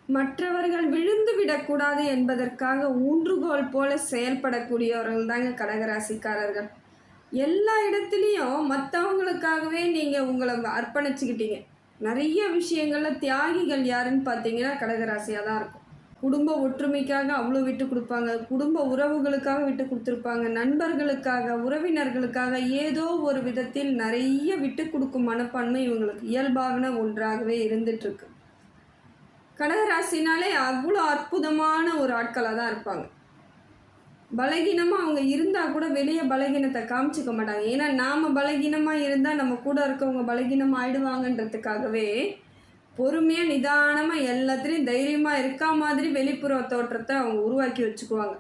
மற்றவர்கள் விழுந்து விடக்கூடாது என்பதற்காக ஊன்றுகோல் போல செயல்படக்கூடியவர்கள் தாங்க கடகராசிக்காரர்கள். எல்லா இடத்துலையும் மற்றவங்களுக்காகவே நீங்கள் உங்களை அர்ப்பணிச்சுக்கிட்டீங்க. நிறைய விஷயங்கள்ல தியாகிகள் யாருன்னு பார்த்தீங்கன்னா கடகராசியாக தான் இருக்கும். குடும்ப ஒற்றுமைக்காக அவ்வளோ விட்டு கொடுப்பாங்க, குடும்ப உறவுகளுக்காக விட்டு கொடுத்துருப்பாங்க, நண்பர்களுக்காக, உறவினர்களுக்காக ஏதோ ஒரு விதத்தில் நிறைய விட்டு கொடுக்கும் மனப்பான்மை இவங்களுக்கு இயல்பான ஒன்றாகவே இருந்துட்டுருக்கு. கடகராசினாலே அவ்வளோ அற்புதமான ஒரு ஆட்களாக தான் இருப்பாங்க. பலகீனமாக அவங்க இருந்தால் கூட வெளியே பலகீனத்தை காமிச்சிக்க மாட்டாங்க. ஏன்னா நாம் பலகீனமாக இருந்தால் நம்ம கூட இருக்கவங்க பலகீனமாக ஆயிடுவாங்கன்றதுக்காகவே பொறுமையாக நிதானமாக எல்லாத்துலேயும் தைரியமாக இருக்கா மாதிரி வெளிப்புற தோற்றத்தை அவங்க உருவாக்கி வச்சுக்குவாங்க.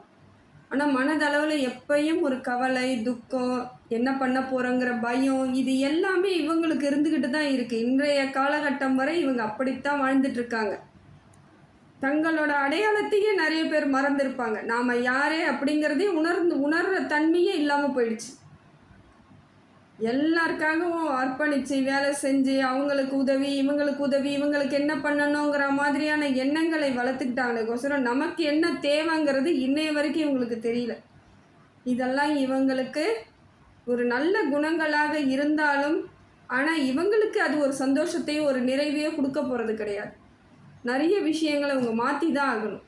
ஆனால் மனதளவில் எப்பயும் ஒரு கவலை, துக்கம், என்ன பண்ண போகிறோங்கிற பயம், இது எல்லாமே இவங்களுக்கு இருந்துக்கிட்டு தான் இருக்குது. இன்றைய காலகட்டம் வரை இவங்க அப்படித்தான் வாழ்ந்துட்டுருக்காங்க. தங்களோட அடையாளத்தையே நிறைய பேர் மறந்துருப்பாங்க. நாம் யாரே அப்படிங்கிறதே உணர்ற தன்மையே இல்லாமல் போயிடுச்சு. எல்லாருக்காகவும் அர்ப்பணித்து வேலை செஞ்சு அவங்களுக்கு உதவி, இவங்களுக்கு என்ன பண்ணணுங்கிற மாதிரியான எண்ணங்களை வளர்த்துக்கிட்டாங்களேக்கோசரம் நமக்கு என்ன தேவைங்கிறது இன்னைய வரைக்கும் இவங்களுக்கு தெரியல. இதெல்லாம் இவங்களுக்கு ஒரு நல்ல குணங்களாக இருந்தாலும் ஆனால் இவங்களுக்கு அது ஒரு சந்தோஷத்தையோ ஒரு நிறைவையோ கொடுக்க போகிறது கிடையாது. நிறைய விஷயங்களை அவங்க மாற்றி தான் ஆகணும்.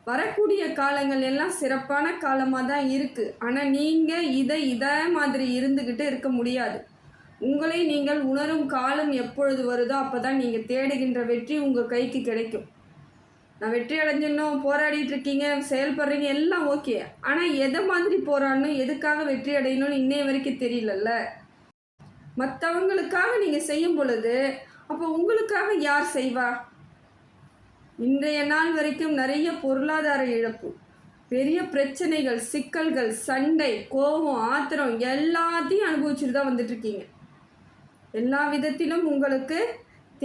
வரக்கூடிய காலங்கள் எல்லாம் சிறப்பான காலமாக தான் இருக்குது. ஆனால் நீங்கள் இதை மாதிரி இருந்துக்கிட்டு இருக்க முடியாது. உங்களை நீங்கள் உணரும் காலம் எப்பொழுது வருதோ அப்போ தான் நீங்கள் தேடுகின்ற வெற்றி உங்கள் கைக்கு கிடைக்கும். நான் வெற்றி அடைஞ்சிடணும், போராடிட்டு இருக்கீங்க, செயல்படுறீங்க, எல்லாம் ஓகே. ஆனால் எதை மாதிரி போராடணும், எதுக்காக வெற்றி அடையணும்னு இன்னைய வரைக்கும் தெரியலல்ல. மற்றவங்களுக்காக நீங்கள் செய்யும் பொழுது அப்போ உங்களுக்காக யார் செய்வா? இன்றைய நாள் வரைக்கும் நிறைய பொருளாதார இழப்பு, பெரிய பிரச்சனைகள், சிக்கல்கள், சண்டை, கோபம், ஆத்திரம் எல்லாத்தையும் அனுபவிச்சுட்டு தான் வந்துட்டுருக்கீங்க. எல்லா விதத்திலும் உங்களுக்கு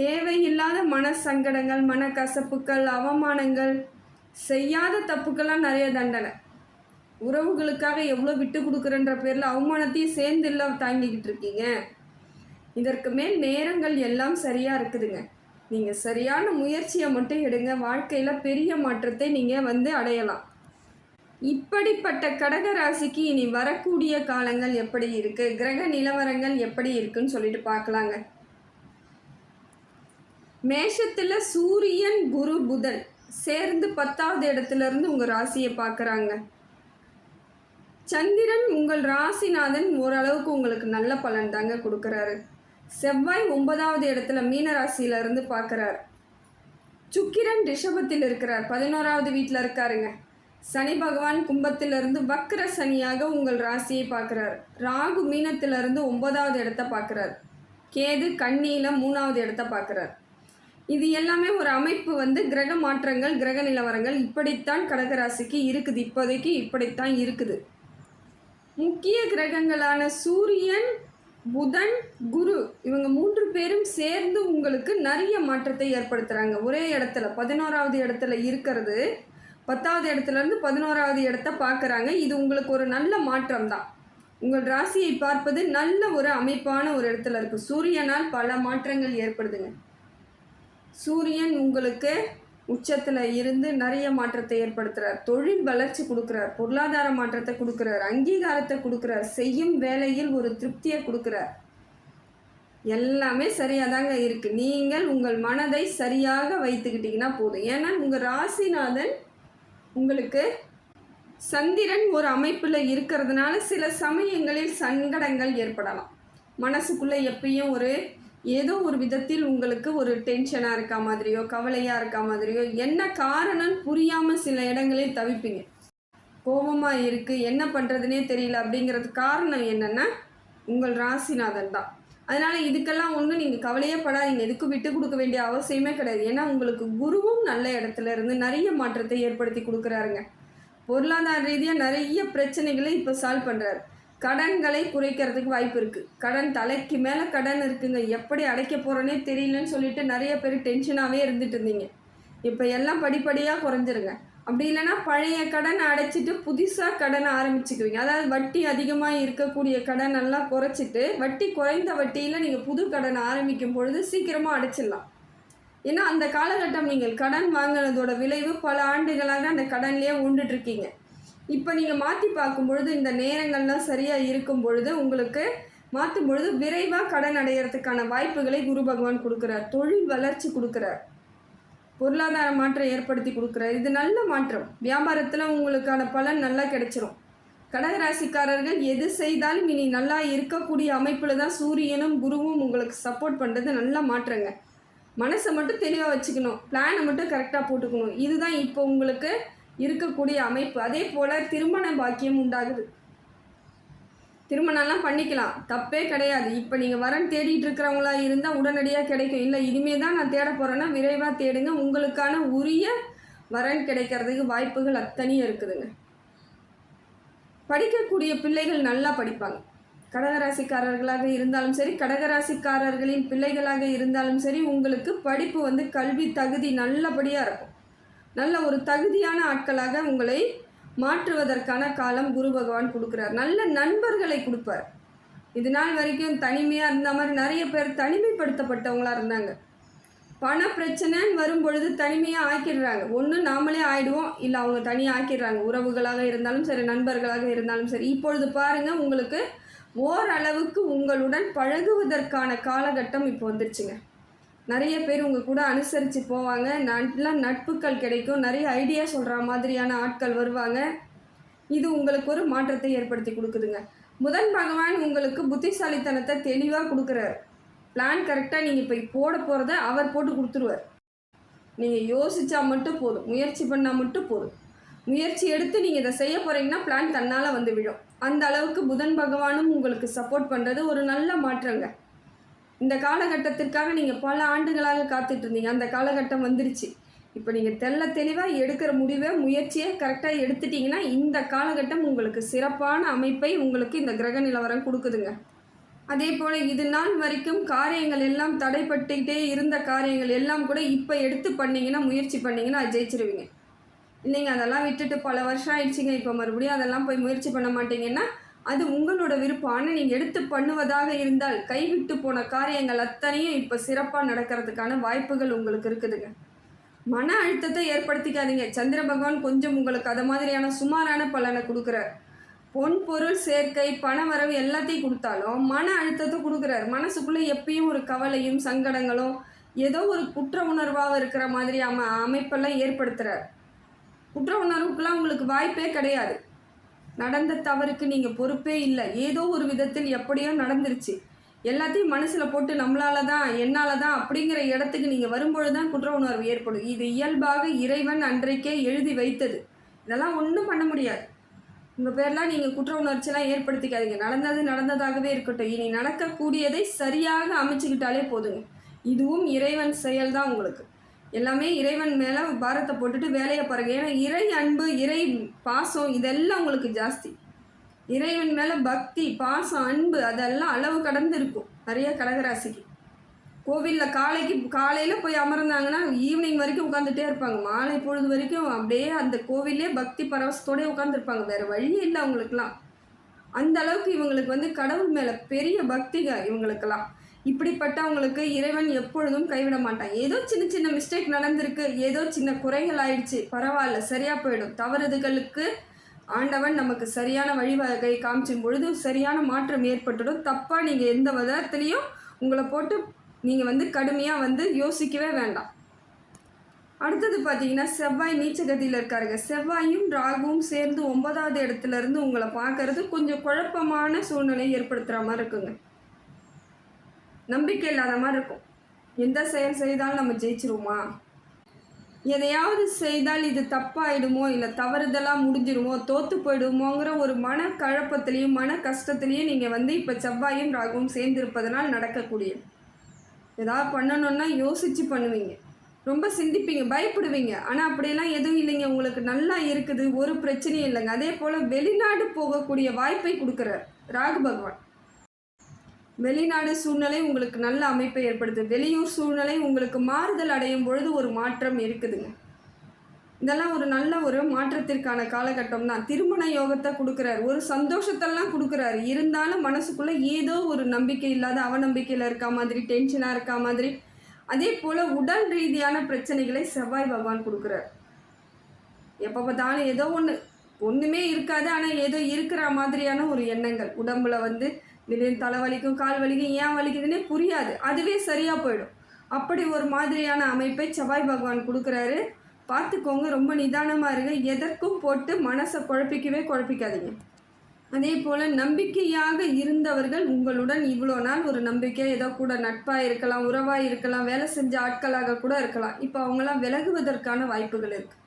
தேவையில்லாத மன சங்கடங்கள், மனக்கசப்புக்கள், அவமானங்கள், செய்யாத தப்புக்கெல்லாம் நிறைய தண்டனை. உறவுகளுக்காக எவ்வளோ விட்டு கொடுக்குறன்ற பேரில் அவமானத்தையும் சேர்ந்து இல்லை தாங்கிக்கிட்டு இருக்கீங்க. இதற்கு மேல் நேரங்கள் எல்லாம் சரியாக இருக்குதுங்க. நீங்கள் சரியான முயற்சியை மட்டும் எடுங்க. வாழ்க்கையில் பெரிய மாற்றத்தை நீங்கள் அடையலாம். இப்படிப்பட்ட கடகராசிக்கு இனி வரக்கூடிய காலங்கள் எப்படி இருக்குது, கிரக நிலவரங்கள் எப்படி இருக்குன்னு சொல்லிட்டு பார்க்கலாங்க. மேஷத்தில் சூரியன், குரு, புதன் சேர்ந்து 10வது இடத்துலேருந்து உங்கள் ராசியை பார்க்குறாங்க. சந்திரன் உங்கள் ராசிநாதன் ஓரளவுக்கு உங்களுக்கு நல்ல பலன் தாங்க கொடுக்குறாரு. செவ்வாய் 9வது இடத்துல மீன ராசியிலிருந்து பார்க்குறார். சுக்கிரன் ரிஷபத்தில் இருக்கிறார், 11வது வீட்டில் இருக்காருங்க. சனி பகவான் கும்பத்திலிருந்து வக்ர சனியாக உங்கள் ராசியை பார்க்குறார். ராகு மீனத்திலிருந்து 9வது இடத்த பார்க்குறார். கேது கன்னியில் 3வது இடத்த பார்க்குறார். இது எல்லாமே ஒரு அமைப்பு கிரக மாற்றங்கள், கிரக நிலவரங்கள் இப்படித்தான் கடகராசிக்கு இருக்குது. இப்போதைக்கு இப்படித்தான் இருக்குது. முக்கிய கிரகங்களான சூரியன், புதன், குரு இவங்க 3 பேரும் சேர்ந்து உங்களுக்கு நிறைய மாற்றத்தை ஏற்படுத்துகிறாங்க. ஒரே இடத்துல 11வது இடத்துல இருக்கிறது 10வது இடத்துலேருந்து 11வது இடத்த பார்க்குறாங்க. இது உங்களுக்கு ஒரு நல்ல மாற்றம் தான். உங்கள் ராசியை பார்ப்பது நல்ல ஒரு அமைப்பான ஒரு இடத்துல இருக்குது. சூரியனால் பல மாற்றங்கள் ஏற்படுதுங்க. சூரியன் உங்களுக்கு உச்சத்தில் இருந்து நிறைய மாற்றத்தை ஏற்படுத்துகிறார். தொழில் வளர்ச்சி கொடுக்குறார், பொருளாதார மாற்றத்தை கொடுக்குறார், அங்கீகாரத்தை கொடுக்குறார், செய்யும் வேலையில் ஒரு திருப்தியை கொடுக்குறார். எல்லாமே சரியாக தாங்க இருக்குது. நீங்கள் உங்கள் மனதை சரியாக வைத்துக்கிட்டிங்கன்னா போதும். ஏன்னா உங்கள் ராசிநாதன் உங்களுக்கு சந்திரன் ஒரு அமைப்பில் இருக்கிறதுனால சில சமயங்களில் சங்கடங்கள் ஏற்படலாம். மனசுக்குள்ளே எப்பயும் ஏதோ ஒரு விதத்தில் உங்களுக்கு ஒரு டென்ஷனாக இருக்கா மாதிரியோ, கவலையாக இருக்கா மாதிரியோ, என்ன காரணம் புரியாமல் சில இடங்களில் தவிப்பீங்க. கோபமாக இருக்குது, என்ன பண்ணுறதுனே தெரியல அப்படிங்கிறது காரணம் என்னென்னா உங்கள் ராசிநாதன் தான். அதனால் இதுக்கெல்லாம் ஒன்றும் நீங்கள் கவலையே படாதீங்க. எதுக்கும் விட்டு கொடுக்க வேண்டிய அவசியமே கிடையாது. ஏன்னா உங்களுக்கு குருவும் நல்ல இடத்துல இருந்து நிறைய மாற்றத்தை ஏற்படுத்தி கொடுக்குறாருங்க. பொருளாதார ரீதியாக நிறைய பிரச்சனைகளை இப்போ சால்வ் பண்ணுறாரு. கடன்களை குறைக்கிறதுக்கு வாய்ப்பு இருக்குது. கடன் தலைக்கு மேலே கடன் இருக்குங்க. எப்படி அடைக்க போகிறோன்னே தெரியலன்னு சொல்லிட்டு நிறைய பேர் டென்ஷனாகவே இருந்துட்டு இருந்தீங்க. இப்போ எல்லாம் படிப்படியாக குறைஞ்சிருங்க. அப்படி இல்லைன்னா பழைய கடனை அடைச்சிட்டு புதுசாக கடனை ஆரம்பிச்சுக்குவீங்க. அதாவது வட்டி அதிகமாக இருக்கக்கூடிய கடனெல்லாம் குறைச்சிட்டு வட்டி குறைந்த வட்டியில் நீங்கள் புது கடனை ஆரம்பிக்கும் பொழுது சீக்கிரமாக அடைச்சிடலாம். ஏன்னா அந்த காலகட்டம் நீங்கள் கடன் வாங்கினதோட விளைவு பல ஆண்டுகளாக அந்த கடன்லேயே உண்டுட்ருக்கீங்க. இப்போ நீங்கள் மாற்றி பார்க்கும் பொழுது இந்த நேரங்கள்லாம் சரியாக இருக்கும் பொழுது உங்களுக்கு மாற்றும் பொழுது விரைவாக கடன் அடையிறதுக்கான வாய்ப்புகளை குரு பகவான் கொடுக்குறார். தொழில் வளர்ச்சி கொடுக்குறார். பொருளாதார மாற்றம் ஏற்படுத்தி கொடுக்குறார். இது நல்ல மாற்றம். வியாபாரத்தில் உங்களுக்கான பலன் நல்லா கிடைச்சிரும். கடகராசிக்காரர்கள் எது செய்தாலும் இனி நல்லா இருக்கக்கூடிய அமைப்பில் தான் சூரியனும் குருவும் உங்களுக்கு சப்போர்ட் பண்ணுறது நல்ல மாற்றங்க. மனசை மட்டும் தெளிவாக வச்சுக்கணும், பிளானை மட்டும் கரெக்டாக போட்டுக்கணும். இதுதான் இப்போ உங்களுக்கு இருக்கக்கூடிய அமைப்பு. அதே போல் திருமண பாக்கியம் உண்டாகுது. திருமணம்லாம் பண்ணிக்கலாம், தப்பே கிடையாது. இப்போ நீங்கள் வரன் தேடிட்டு இருக்கிறவங்களா இருந்தால் உடனடியாக கிடைக்கும். இல்லை இனிமே தான் நான் தேட போகிறேன்னா விரைவாக தேடுங்க. உங்களுக்கான உரிய வரன் கிடைக்கிறதுக்கு வாய்ப்புகள் அத்தனையும் இருக்குதுங்க. படிக்கக்கூடிய பிள்ளைகள் நல்லா படிப்பாங்க. கடகராசிக்காரர்களாக இருந்தாலும் சரி, கடகராசிக்காரர்களின் பிள்ளைகளாக இருந்தாலும் சரி, உங்களுக்கு படிப்பு கல்வி தகுதி நல்லபடியாக இருக்கும். நல்ல ஒரு தகுதியான ஆட்களாக உங்களை மாற்றுவதற்கான காலம் குரு பகவான் கொடுக்குறார். நல்ல நண்பர்களை கொடுப்பார். இது நாள் வரைக்கும் தனிமையாக இருந்த மாதிரி நிறைய பேர் தனிமைப்படுத்தப்பட்டவங்களாக இருந்தாங்க. பண பிரச்சனைன்னு வரும்பொழுது தனிமையாக ஆக்கிடுறாங்க. ஒன்று நாமளே ஆயிடுவோம், இல்லை அவங்க தனியாக ஆக்கிடுறாங்க. உறவுகளாக இருந்தாலும் சரி, நண்பர்களாக இருந்தாலும் சரி. இப்பொழுது பாருங்கள், உங்களுக்கு ஓரளவுக்கு உங்களுடன் பழகுவதற்கான காலகட்டம் இப்போ வந்துருச்சுங்க. நிறைய பேர் உங்கள் கூட அனுசரித்து போவாங்க. நல்ல நட்புகள் கிடைக்கும். நிறைய ஐடியா சொல்கிற மாதிரியான ஆட்கள் வருவாங்க. இது உங்களுக்கு ஒரு மாற்றத்தை ஏற்படுத்தி கொடுக்குதுங்க. புதன் பகவான் உங்களுக்கு புத்திசாலித்தனத்தை தெளிவாக கொடுக்குறாரு. பிளான் கரெக்டாக நீங்கள் இப்போ போட போகிறத அவர் போட்டு கொடுத்துருவார். நீங்கள் யோசித்தா மட்டும் போதும், முயற்சி பண்ணால் மட்டும் போதும். முயற்சி எடுத்து நீங்கள் இதை செய்ய போகிறீங்கன்னா பிளான் தன்னால் வந்து விழும். அந்த அளவுக்கு புதன் பகவானும் உங்களுக்கு சப்போர்ட் பண்ணுறது ஒரு நல்ல மாற்றங்க. இந்த காலகட்டத்திற்காக நீங்கள் பல ஆண்டுகளாக காத்துட்டு இருந்தீங்க. அந்த காலகட்டம் வந்துருச்சு. இப்போ நீங்கள் தெளிவாக எடுக்கிற முடிவை, முயற்சியை கரெக்டாக எடுத்துட்டிங்கன்னா இந்த காலகட்டம் உங்களுக்கு சிறப்பான அமைப்பை உங்களுக்கு இந்த கிரக நிலவரம் கொடுக்குதுங்க. அதே போல் இது நாள் வரைக்கும் காரியங்கள் எல்லாம் தடைப்பட்டுக்கிட்டே இருந்த காரியங்கள் எல்லாம் கூட இப்போ எடுத்து பண்ணிங்கன்னா, முயற்சி பண்ணிங்கன்னா அது ஜெயிச்சிருவீங்க. இல்லைங்க அதெல்லாம் விட்டுட்டு பல வருஷம் ஆயிடுச்சிங்க, இப்போ மறுபடியும் அதெல்லாம் போய் முயற்சி பண்ண மாட்டீங்கன்னா அது உங்களோட விருப்பம். ஆனால் நீங்கள் எடுத்து பண்ணுவதாக இருந்தால் கைவிட்டு போன காரியங்கள் அத்தனையும் இப்போ சிறப்பாக நடக்கிறதுக்கான வாய்ப்புகள் உங்களுக்கு இருக்குதுங்க. மன அழுத்தத்தை ஏற்படுத்திக்காதீங்க. சந்திர பகவான் கொஞ்சம் உங்களுக்கு அது மாதிரியான சுமாரான பலனை கொடுக்குறார். பொன் பொருள் சேர்க்கை, பண வரவு எல்லாத்தையும் கொடுத்தாலும் மன அழுத்தத்தை கொடுக்குறார். மனசுக்குள்ளே எப்பயும் ஒரு கவலையும் சங்கடங்களும் ஏதோ ஒரு குற்ற உணர்வாக இருக்கிற மாதிரி அமைப்பெல்லாம் ஏற்படுத்துகிறார். குற்ற உணர்வுக்கெல்லாம் உங்களுக்கு வாய்ப்பே கிடையாது. நடந்த தவறுக்கு நீங்கள் பொறுப்பே இல்லை. ஏதோ ஒரு விதத்தில் எப்படியோ நடந்துருச்சு, எல்லாத்தையும் மனசில் போட்டு நம்மளால தான் என்னால் தான் அப்படிங்கிற இடத்துக்கு நீங்கள் வரும்பொழுது தான் குற்ற உணர்வு ஏற்படும். இது இயல்பாக இறைவன் அன்றைக்கே எழுதி வைத்தது. இதெல்லாம் ஒன்றும் பண்ண முடியாது. உங்கள் பேர்லாம் நீங்கள் குற்ற உணர்ச்சியெல்லாம் ஏற்படுத்திக்காதீங்க. நடந்தது நடந்ததாகவே இருக்கட்டும். இனி நடக்கக்கூடியதை சரியாக அமைச்சுக்கிட்டாலே போதுங்க. இதுவும் இறைவன் செயல் தான். உங்களுக்கு எல்லாமே இறைவன் மேலே பாரத்தை போட்டுட்டு வேலையை பாருங்க. ஏன்னா இறை அன்பு, இறை பாசம் இதெல்லாம் உங்களுக்கு ஜாஸ்தி. இறைவன் மேலே பக்தி, பாசம், அன்பு அதெல்லாம் அளவு கடந்து இருக்கும் நிறைய கடகராசிக்கு. கோவிலில் காலையில் போய் அமர்ந்தாங்கன்னா ஈவினிங் வரைக்கும் உட்காந்துட்டே இருப்பாங்க. மாலை பொழுது வரைக்கும் அப்படியே அந்த கோவிலே பக்தி பரவசத்தோடய உட்காந்துருப்பாங்க. வேறு வழியே இல்லை அவங்களுக்கெல்லாம். அந்த அளவுக்கு இவங்களுக்கு கடவுள் மேலே பெரிய பக்திங்க இவங்களுக்கெல்லாம். இப்படிப்பட்டவங்களுக்கு இறைவன் எப்பொழுதும் கைவிட மாட்டான். ஏதோ சின்ன சின்ன மிஸ்டேக் நடந்திருக்கு, ஏதோ சின்ன குறைகள் ஆயிடுச்சு, பரவாயில்ல, சரியாக போயிடும். தவறுகளுக்கு ஆண்டவன் நமக்கு சரியான வழிவகை காமிச்சும் பொழுது சரியான மாற்றம் ஏற்பட்டுடும். தப்பாக நீங்கள் எந்த விதத்துலேயும் உங்களை போட்டு நீங்கள் கடுமையாக யோசிக்கவே வேண்டாம். அடுத்தது பார்த்தீங்கன்னா செவ்வாய் நீச்சகதியில் இருக்காருங்க. செவ்வாயும் ராகுவும் சேர்ந்து 9வது இடத்துலேருந்து உங்களை பார்க்கறது கொஞ்சம் குழப்பமான சூழ்நிலையை ஏற்படுத்துகிற மாதிரி இருக்குங்க. நம்பிக்கை இல்லாத மாதிரி இருக்கும். எந்த செயல் செய்தாலும் நம்ம ஜெயிச்சிருவோமா, எதையாவது செய்தால் இது தப்பாயிடுமோ, இல்லை தவறுதலாக முடிஞ்சிருமோ, தோற்று போயிடுமோங்கிற ஒரு மன கழப்பத்திலையும் மன கஷ்டத்துலேயும் நீங்கள் இப்போ செவ்வாயும் ராகுவும் சேர்ந்திருப்பதனால் நடக்கக்கூடிய ஏதாவது பண்ணணுன்னா யோசித்து பண்ணுவீங்க. ரொம்ப சிந்திப்பீங்க, பயப்படுவீங்க. ஆனால் அப்படியெல்லாம் எதுவும் இல்லைங்க. உங்களுக்கு நல்லா இருக்குது, ஒரு பிரச்சனையும் இல்லைங்க. அதே போல் வெளிநாடு போகக்கூடிய வாய்ப்பை கொடுக்குறார் ராகு பகவான். வெளிநாடு சூழ்நிலை உங்களுக்கு நல்ல அமைப்பை ஏற்படுத்துது. வெளியூர் சூழ்நிலை உங்களுக்கு மாறுதல் அடையும் பொழுது ஒரு மாற்றம் இருக்குதுங்க. இதெல்லாம் ஒரு நல்ல ஒரு மாற்றத்திற்கான காலகட்டம் தான். திருமண யோகத்தை கொடுக்குறாரு, ஒரு சந்தோஷத்தெல்லாம் கொடுக்குறாரு. இருந்தாலும் மனசுக்குள்ளே ஏதோ ஒரு நம்பிக்கை இல்லாத அவநம்பிக்கையில் இருக்கா மாதிரி, டென்ஷனாக இருக்கா மாதிரி, அதே போல் உடல் ரீதியான பிரச்சனைகளை செவ்வாய் பகவான் கொடுக்குறார். எப்போ பார்த்தாலும் ஏதோ ஒன்றுமே இருக்காது, ஆனால் ஏதோ இருக்கிற மாதிரியான ஒரு எண்ணங்கள் உடம்புல திடீர்னு தலை வலிக்கும், கால் வலிக்கும், ஏன் வலிக்குதுன்னே புரியாது, அதுவே சரியாக போயிடும். அப்படி ஒரு மாதிரியான அமைப்பை செவ்வாய் பகவான் கொடுக்குறாரு. பார்த்துக்கோங்க, ரொம்ப நிதானமாக இருங்க. எதற்கும் போட்டு மனசை குழப்பிக்காதீங்க. அதே போல் நம்பிக்கையாக இருந்தவர்கள் உங்களுடன் இவ்வளோ நாள் ஒரு நம்பிக்கை, ஏதோ கூட நட்பாக இருக்கலாம், உறவாக இருக்கலாம், வேலை செஞ்ச ஆட்களாக கூட இருக்கலாம். இப்போ அவங்களாம் விலகுவதற்கான வாய்ப்புகள் இருக்குது.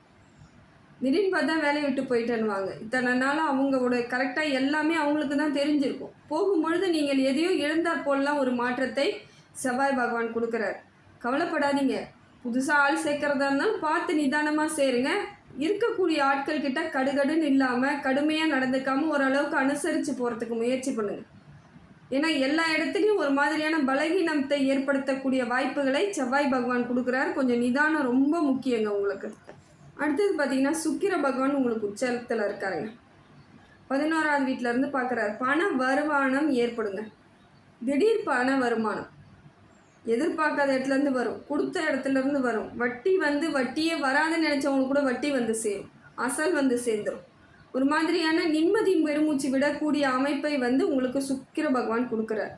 திடீர்னு பார்த்தா வேலையை விட்டு போயிட்டேன்னுவாங்க. இத்தனை நாளாக அவங்களோட கரெக்டாக எல்லாமே அவங்களுக்கு தான் தெரிஞ்சிருக்கும். போகும்பொழுது நீங்கள் எதையோ இழந்தாற் போலலாம் ஒரு மாற்றத்தை செவ்வாய் பகவான் கொடுக்குறார். கவலைப்படாதீங்க. புதுசாக ஆள் சேர்க்குறதா இருந்தாலும் பார்த்து நிதானமாக சேருங்க. இருக்கக்கூடிய ஆட்கள் கிட்ட கடுகடுன்னு இல்லாமல், கடுமையாக நடந்துக்காமல் ஓரளவுக்கு அனுசரித்து போகிறதுக்கு முயற்சி பண்ணுங்கள். ஏன்னா எல்லா இடத்துலையும் ஒரு மாதிரியான பலகீனத்தை ஏற்படுத்தக்கூடிய வாய்ப்புகளை செவ்வாய் பகவான் கொடுக்குறார். கொஞ்சம் நிதானம் ரொம்ப முக்கியங்க உங்களுக்கு. அடுத்தது பார்த்தீங்கன்னா சுக்கிர பகவான் உங்களுக்கு உச்சத்தில் இருக்காருங்க. 11வது வீட்டிலேருந்து பார்க்குறாரு. பண வருமானம் ஏற்படுங்க. திடீர் பண வருமானம் எதிர்பார்க்காத இடத்துலேருந்து வரும், கொடுத்த இடத்துலேருந்து வரும். வட்டியே வராதுன்னு நினச்சவங்களுக்கு கூட வட்டி சேரும், அசல் சேர்ந்துடும். ஒரு மாதிரியான நிம்மதி பெருமூச்சு விடக்கூடிய அமைப்பை உங்களுக்கு சுக்கிர பகவான் கொடுக்குறார்.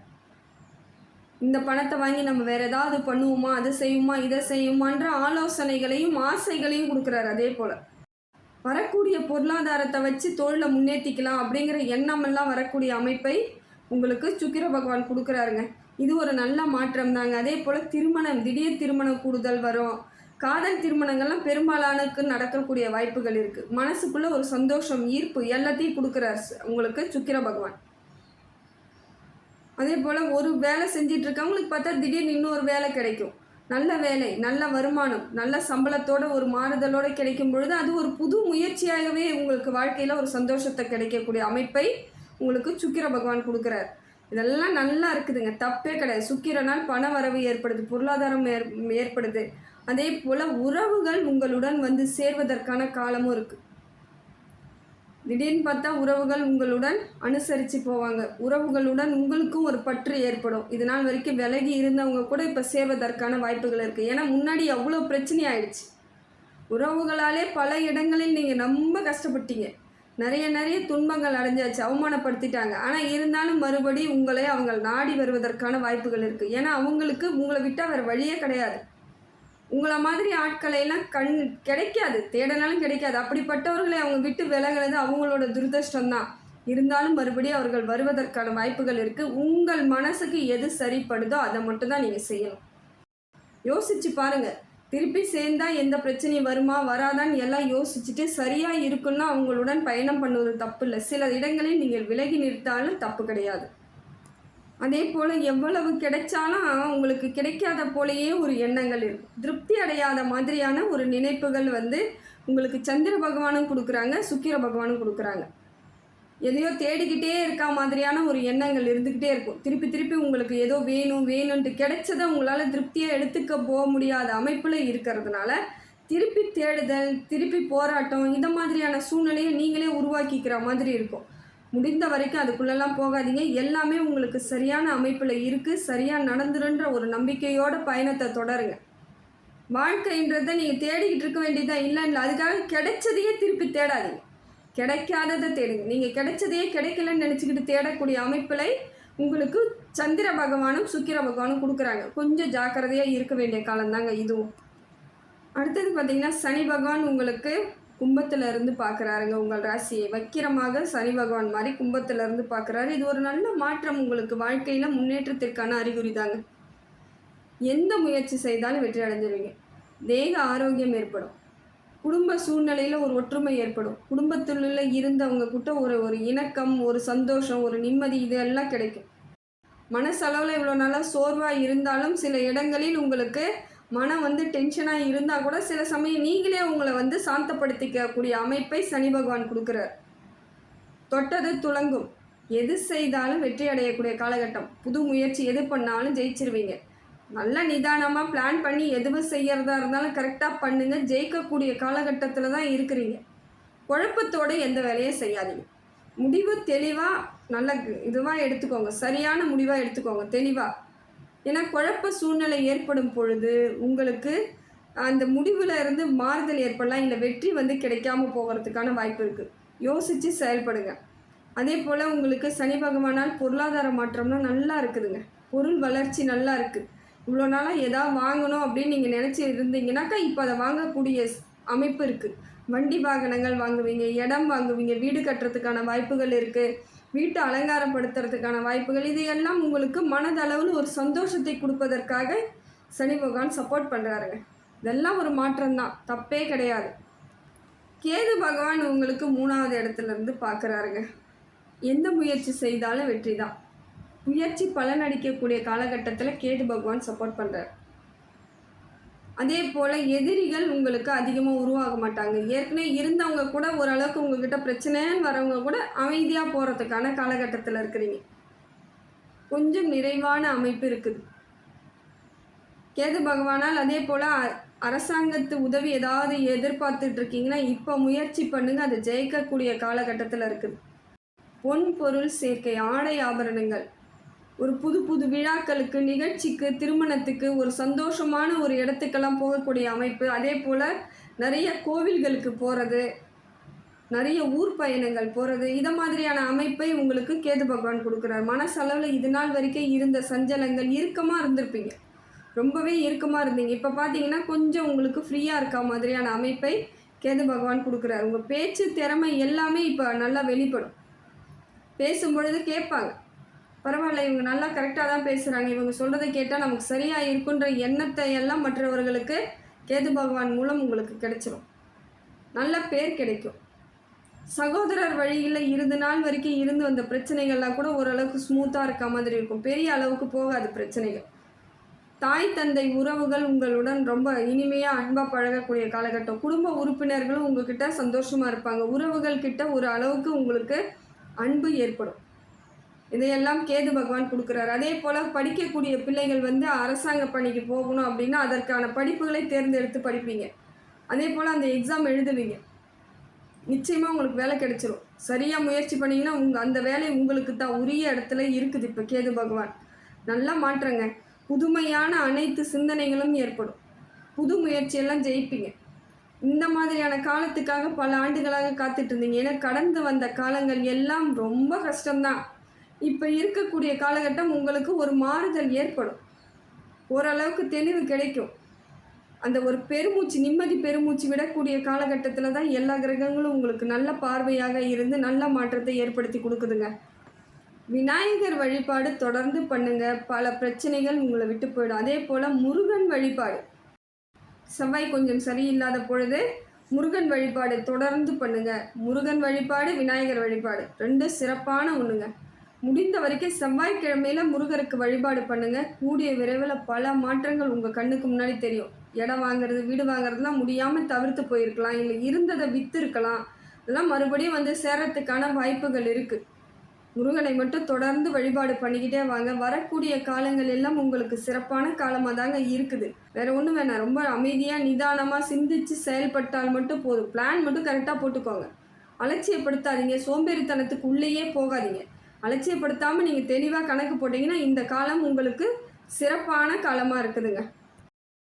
இந்த பணத்தை வாங்கி நம்ம வேறு ஏதாவது பண்ணுவோமா, அதை செய்வோமா, இதை செய்வோமான்ற ஆலோசனைகளையும் ஆசைகளையும் கொடுக்குறாரு. அதே போல் வரக்கூடிய பொருளாதாரத்தை வச்சு தொழிலை முன்னேற்றிக்கலாம் அப்படிங்கிற எண்ணமெல்லாம் வரக்கூடிய அமைப்பை உங்களுக்கு சுக்கிர பகவான் கொடுக்குறாருங்க. இது ஒரு நல்ல மாற்றம் தாங்க. அதே போல் திருமணம், திடீர் திருமணம் கூடுதல் வரும். காதல் திருமணங்கள்லாம் பெரும்பாலானுக்கு நடக்கக்கூடிய வாய்ப்புகள் இருக்குது. மனசுக்குள்ளே ஒரு சந்தோஷம், ஈர்ப்பு எல்லாத்தையும் கொடுக்குறாரு உங்களுக்கு சுக்கிர பகவான். அதே போல் ஒரு வேலை செஞ்சிட்ருக்கவங்களுக்கு பார்த்தா திடீர்னு இன்னொரு வேலை கிடைக்கும். நல்ல வேலை, நல்ல வருமானம், நல்ல சம்பளத்தோடு ஒரு மாறுதலோடு கிடைக்கும் பொழுது அது ஒரு புது முயற்சியாகவே உங்களுக்கு வாழ்க்கையில் ஒரு சந்தோஷத்தை கிடைக்கக்கூடிய அமைப்பை உங்களுக்கு சுக்கிர பகவான் கொடுக்குறார். இதெல்லாம் நல்லா இருக்குதுங்க, தப்பே கிடையாது. சுக்கிரனால் பண வரவு ஏற்படுது, பொருளாதாரம் ஏற்படுது. அதே போல் உறவுகள் உங்களுடன் சேர்வதற்கான காலமும் இருக்குது. திடீர்னு பார்த்தா உறவுகள் உங்களுடன் அனுசரித்து போவாங்க. உறவுகளுடன் உங்களுக்கும் ஒரு பற்று ஏற்படும். இது நாள் வரைக்கும் விலகி இருந்தவங்க கூட இப்போ சேர்வதற்கான வாய்ப்புகள் இருக்குது. ஏன்னா முன்னாடி அவ்வளோ பிரச்சனை ஆயிடுச்சு. உறவுகளாலே பல இடங்களில் நீங்கள் ரொம்ப கஷ்டப்பட்டீங்க, நிறைய துன்பங்கள் அடைஞ்சாச்சு, அவமானப்படுத்திட்டாங்க. ஆனால் இருந்தாலும் மறுபடி உங்களை அவங்க நாடி வருவதற்கான வாய்ப்புகள் இருக்குது. ஏன்னா அவங்களுக்கு உங்களை விட்டால் வேறு வழியே கிடையாது. உங்களை மாதிரி ஆட்களையெல்லாம் கிடைக்காது, தேடனாலும் கிடைக்காது. அப்படிப்பட்டவர்களை அவங்க விட்டு விலகிறது அவங்களோட துரதிர்ஷ்டம்தான். இருந்தாலும் மறுபடியும் அவர்கள் வருவதற்கான வாய்ப்புகள் இருக்குது. உங்கள் மனசுக்கு எது சரிப்படுதோ அதை மட்டும்தான் நீங்கள் செய்யணும். யோசிச்சு பாருங்கள். திருப்பி சேர்ந்தால் எந்த பிரச்சனையும் வருமா வராதான்னு எல்லாம் யோசிச்சுட்டு சரியாக இருக்குன்னா அவங்களுடன் பயணம் பண்ணுவது தப்பு இல்லை. சில இடங்களில் நீங்கள் விலகி நிறுத்தாலும் தப்பு கிடையாது. அதே போல் எவ்வளவு கிடைச்சாலும் உங்களுக்கு கிடைக்காத போலேயே ஒரு எண்ணங்கள் இருக்கும். திருப்தி அடையாத மாதிரியான ஒரு நினைப்புகள் உங்களுக்கு சந்திர பகவானும் கொடுக்குறாங்க, சுக்கிர பகவானும் கொடுக்குறாங்க. எதையோ தேடிக்கிட்டே இருக்கா மாதிரியான ஒரு எண்ணங்கள் இருந்துக்கிட்டே இருக்கும். திருப்பி உங்களுக்கு ஏதோ வேணும்ன்ட்டு கிடைச்சதை உங்களால் திருப்தியாக எடுத்துக்க போக முடியாத அமைப்பில் இருக்கிறதுனால திருப்பி தேடுதல், திருப்பி போராட்டம், இந்த மாதிரியான சூழ்நிலையை நீங்களே உருவாக்கிக்கிற மாதிரி இருக்கும். முடிந்த வரைக்கும் அதுக்குள்ளெல்லாம் போகாதீங்க. எல்லாமே உங்களுக்கு சரியான அமைப்பில் இருக்குது, சரியாக நடந்துருன்ற ஒரு நம்பிக்கையோட பயணத்தை தொடருங்க. வாழ்க்கைன்றதை நீங்கள் தேடிக்கிட்டு இருக்க வேண்டியதான் இல்லை. அதுக்காக கிடைச்சதையே திருப்பி தேடாதீங்க, கிடைக்காததை தேடுங்க. நீங்கள் கிடைச்சதையே கிடைக்கலன்னு நினச்சிக்கிட்டு தேடக்கூடிய அமைப்பில் உங்களுக்கு சந்திர பகவானும் சுக்கிர பகவானும் கொடுக்குறாங்க. கொஞ்சம் ஜாக்கிரதையாக இருக்க வேண்டிய காலம்தாங்க இதுவும். அடுத்தது பார்த்திங்கன்னா சனி பகவான் உங்களுக்கு கும்பத்தில் இருந்து பார்க்குறாருங்க. உங்கள் ராசியை வக்கிரமாக சனி பகவான் மாதிரி கும்பத்தில் இருந்து பார்க்குறாரு. இது ஒரு நல்ல மாற்றம், உங்களுக்கு வாழ்க்கையில் முன்னேற்றத்திற்கான அறிகுறி தாங்க. எந்த முயற்சி செய்தாலும் வெற்றி அடைஞ்சிருவீங்க. தேக ஆரோக்கியம் ஏற்படும். குடும்ப சூழ்நிலையில் ஒரு ஒற்றுமை ஏற்படும். குடும்பத்தில் இருந்தவங்க கிட்ட ஒரு இணக்கம், ஒரு சந்தோஷம், ஒரு நிம்மதி இதெல்லாம் கிடைக்கும். மனசளவில் இவ்வளோ நாளாக சோர்வாக இருந்தாலும் சில இடங்களில் உங்களுக்கு மனம் டென்ஷனாக இருந்தால் கூட சில சமயம் நீங்களே உங்களை சாந்தப்படுத்திக்கக்கூடிய அமைப்பை சனி பகவான் கொடுக்குறார். தொட்டது துலங்கும். எது செய்தாலும் வெற்றி அடையக்கூடிய காலகட்டம். புது முயற்சி எது பண்ணாலும் ஜெயிச்சிருவீங்க. நல்லா நிதானமாக பிளான் பண்ணி எதுவும் செய்கிறதா இருந்தாலும் கரெக்டாக பண்ணுங்கள். ஜெயிக்கக்கூடிய காலகட்டத்தில் தான் இருக்கிறீங்க. குழப்பத்தோடு எந்த வேலையும் செய்யாதீங்க. முடிவு தெளிவாக நல்ல இதுவாக எடுத்துக்கோங்க. சரியான முடிவாக எடுத்துக்கோங்க. தெளிவாக ஏன்னா குழப்ப சூழ்நிலை ஏற்படும் பொழுது உங்களுக்கு அந்த முடிவில் இருந்து மாறுதல் ஏற்படலாம், இல்லை வெற்றி கிடைக்காம போகிறதுக்கான வாய்ப்பு இருக்குது. யோசித்து செயல்படுங்க. அதே போல் உங்களுக்கு சனி பகவானால் பொருளாதார மாற்றம்லாம் நல்லா இருக்குதுங்க. பொருள் வளர்ச்சி நல்லா இருக்குது. இவ்வளோ நாளாக எதாவது வாங்கணும் அப்படின்னு நீங்கள் நினச்சி இருந்தீங்கன்னாக்கா இப்போ அதை வாங்கக்கூடிய அமைப்பு இருக்குது. வண்டி வாகனங்கள் வாங்குவீங்க, இடம் வாங்குவீங்க, வீடு கட்டுறதுக்கான வாய்ப்புகள் இருக்குது, வீட்டை அலங்காரப்படுத்துறதுக்கான வாய்ப்புகள், இதையெல்லாம் உங்களுக்கு மனதளவில் ஒரு சந்தோஷத்தை கொடுப்பதற்காக சனி பகவான் சப்போர்ட் பண்ணுறாருங்க. இதெல்லாம் ஒரு மாற்றம்தான், தப்பே கிடையாது. கேது பகவான் உங்களுக்கு 3வது இடத்துலேருந்து பார்க்குறாருங்க. எந்த முயற்சி செய்தாலும் வெற்றி தான். முயற்சி பலனளிக்கக்கூடிய காலகட்டத்தில் கேது பகவான் சப்போர்ட் பண்ணுறார். அதே போல் எதிரிகள் உங்களுக்கு அதிகமாக உருவாக மாட்டாங்க. ஏற்கனவே இருந்தவங்க கூட ஓரளவுக்கு உங்ககிட்ட பிரச்சனைன்னு வரவங்க கூட அமைதியாக போகிறதுக்கான காலகட்டத்தில் இருக்கிறீங்க. கொஞ்சம் நிறைவான அமைப்பு இருக்குது கேது பகவானால். அதே போல் அரசாங்கத்து உதவி ஏதாவது எதிர்பார்த்துட்டு இருக்கீங்கன்னா இப்போ முயற்சி பண்ணுங்கள், அது ஜெயிக்கக்கூடிய காலகட்டத்தில் இருக்குது. பொன் பொருள் சேர்க்கை, ஆடை ஆபரணங்கள், ஒரு புது புது விழாக்களுக்கு, நிகழ்ச்சிக்கு, திருமணத்துக்கு, ஒரு சந்தோஷமான ஒரு இடத்துக்கெல்லாம் போகக்கூடிய அமைப்பு. அதே போல் நிறைய கோவில்களுக்கு போகிறது, நிறைய ஊர் பயணங்கள் போகிறது, இதை மாதிரியான அமைப்பை உங்களுக்கு கேது பகவான் கொடுக்குறார். மனசளவில் இது நாள் வரைக்கும் இருந்த சஞ்சலங்கள், இறுக்கமாக இருந்திருப்பீங்க, ரொம்பவே இறுக்கமாக இருந்தீங்க. இப்போ பார்த்தீங்கன்னா கொஞ்சம் உங்களுக்கு ஃப்ரீயாக இருக்க மாதிரியான அமைப்பை கேது பகவான் கொடுக்குறார். உங்கள் பேச்சு திறமை எல்லாமே இப்போ நல்லா வெளிப்படும். பேசும்பொழுது கேட்பாங்க, பரவாயில்ல இவங்க நல்லா கரெக்டாக தான் பேசுகிறாங்க, இவங்க சொல்கிறத கேட்டால் நமக்கு சரியாக இருக்குன்ற எண்ணத்தை எல்லாம் மற்றவர்களுக்கு கேது பகவான் மூலம் உங்களுக்கு கிடைச்சிரும். நல்ல பேர் கிடைக்கும். சகோதரர் வழியில் இருந்து நாள் வரைக்கும் இருந்து வந்த பிரச்சனைகள்லாம் கூட ஓரளவுக்கு ஸ்மூத்தாக இருக்க மாதிரி இருக்கும். பெரிய அளவுக்கு போகாது பிரச்சனைகள். தாய் தந்தை உறவுகள் உங்களுடன் ரொம்ப இனிமையாக அன்பாக பழகக்கூடிய காலகட்டம். குடும்ப உறுப்பினர்களும் உங்ககிட்ட சந்தோஷமாக இருப்பாங்க. உறவுகள் கிட்ட ஒரு அளவுக்கு உங்களுக்கு அன்பு ஏற்படும். இதையெல்லாம் கேது பகவான் கொடுக்குறாரு. அதே போல் படிக்கக்கூடிய பிள்ளைகள் அரசாங்க பணிக்கு போகணும் அப்படின்னா அதற்கான படிப்புகளை தேர்ந்தெடுத்து படிப்பீங்க. அதே போல் அந்த எக்ஸாம் எழுதுவீங்க, நிச்சயமாக உங்களுக்கு வேலை கிடைச்சிரும். சரியாக முயற்சி பண்ணிங்கன்னா அந்த வேலை உங்களுக்கு தான் உரிய இடத்துல இருக்குது. இப்போ கேது பகவான் நல்லா மாற்றங்க. புதுமையான அனைத்து சிந்தனைகளும் ஏற்படும். புது முயற்சியெல்லாம் ஜெயிப்பீங்க. இந்த மாதிரியான காலத்துக்காக பல ஆண்டுகளாக காத்துட்டு இருந்தீங்க. ஏன்னா கடந்து வந்த காலங்கள் எல்லாம் ரொம்ப கஷ்டம்தான். இப்போ இருக்கக்கூடிய காலகட்டம் உங்களுக்கு ஒரு மாறுதல் ஏற்படும். ஓரளவுக்கு தெளிவு கிடைக்கும். அந்த ஒரு பெருமூச்சு, நிம்மதி பெருமூச்சு விடக்கூடிய காலகட்டத்தில் தான் எல்லா கிரகங்களும் உங்களுக்கு நல்ல பார்வையாக இருந்து நல்ல மாற்றத்தை ஏற்படுத்தி கொடுக்குதுங்க. விநாயகர் வழிபாடு தொடர்ந்து பண்ணுங்க, பல பிரச்சனைகள் உங்களை விட்டு போயிடும். அதே போல் முருகன் வழிபாடு, செவ்வாய் கொஞ்சம் சரியில்லாத பொழுது முருகன் வழிபாடு தொடர்ந்து பண்ணுங்க. முருகன் வழிபாடு, விநாயகர் வழிபாடு ரெண்டும் சிறப்பான ஒன்றுங்க. முடிந்த வரைக்கும் செவ்வாய்க்கிழமையில் முருகருக்கு வழிபாடு பண்ணுங்க. கூடிய விரைவில் பல மாற்றங்கள் உங்கள் கண்ணுக்கு முன்னாடி தெரியும். இடம் வாங்குறது, வீடு வாங்குறதுலாம் முடியாமல் தவிர்த்து போயிருக்கலாம், இல்லை இருந்ததை விற்று இருக்கலாம். இதெல்லாம் மறுபடியும் சேர்றதுக்கான வாய்ப்புகள் இருக்குது. முருகனை மட்டும் தொடர்ந்து வழிபாடு பண்ணிக்கிட்டே வாங்க. வரக்கூடிய காலங்கள் எல்லாம் உங்களுக்கு சிறப்பான காலமாக தாங்க இருக்குது. வேறு ஒன்றும் வேணாம். ரொம்ப அமைதியாக நிதானமாக சிந்தித்து செயல்பட்டால் மட்டும் போதும். பிளான் மட்டும் கரெக்டாக போட்டுக்கோங்க. அலட்சியப்படுத்தாதீங்க, சோம்பேறித்தனத்துக்கு உள்ளேயே போகாதீங்க. அலட்சியப்படுத்தாமல் நீங்கள் தெளிவாக கணக்கு போட்டிங்கன்னா இந்த காலம் உங்களுக்கு சிறப்பான காலமாக இருக்குதுங்க.